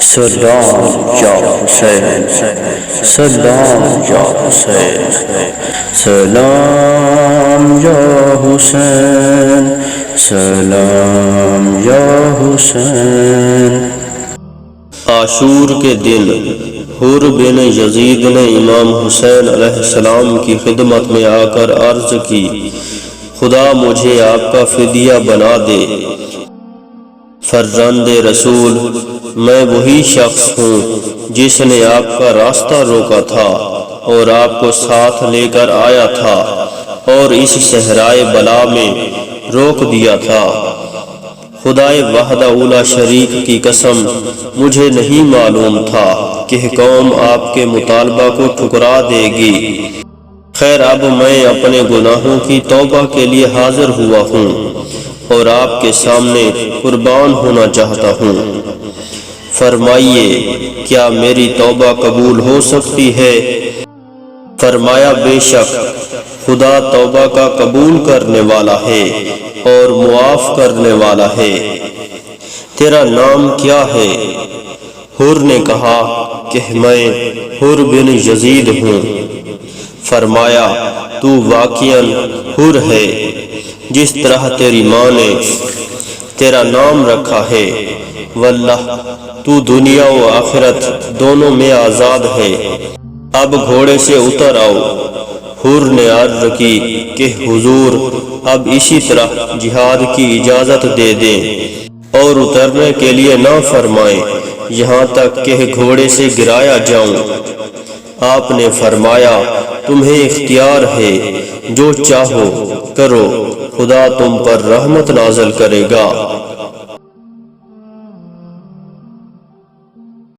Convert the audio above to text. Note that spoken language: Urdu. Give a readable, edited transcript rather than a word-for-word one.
سلام یا حسین، سلام یا حسین، سلام یا حسین، سلام یا حسین۔ عاشور کے دن حر بن یزید نے امام حسین علیہ السلام کی خدمت میں آ کر عرض کی، خدا مجھے آپ کا فدیہ بنا دے۔ فرزند رسول، میں وہی شخص ہوں جس نے آپ کا راستہ روکا تھا اور آپ کو ساتھ لے کر آیا تھا اور اس صحرائے بلا میں روک دیا تھا۔ خدائے وحدہ اولا شریک کی قسم، مجھے نہیں معلوم تھا کہ قوم آپ کے مطالبہ کو ٹھکرا دے گی۔ خیر، اب میں اپنے گناہوں کی توبہ کے لیے حاضر ہوا ہوں اور آپ کے سامنے قربان ہونا چاہتا ہوں۔ فرمائیے، کیا میری توبہ قبول ہو سکتی ہے؟ فرمایا، بے شک خدا توبہ کا قبول کرنے والا ہے اور معاف کرنے والا ہے۔ تیرا نام کیا ہے؟ حر نے کہا کہ میں حر بن یزید ہوں۔ فرمایا، تو واقعاً حر ہے، جس طرح تیری ماں نے تیرا نام رکھا ہے، واللہ تو دنیا و آخرت دونوں میں آزاد ہے۔ اب گھوڑے سے اتر آؤ۔ حر نے عرض کی کہ حضور، اب اسی طرح جہاد کی اجازت دے دیں اور اترنے کے لیے نہ فرمائیں یہاں تک کہ گھوڑے سے گرایا جاؤں۔ آپ نے فرمایا، تمہیں اختیار ہے، جو چاہو کرو، خدا تم پر رحمت نازل کرے گا۔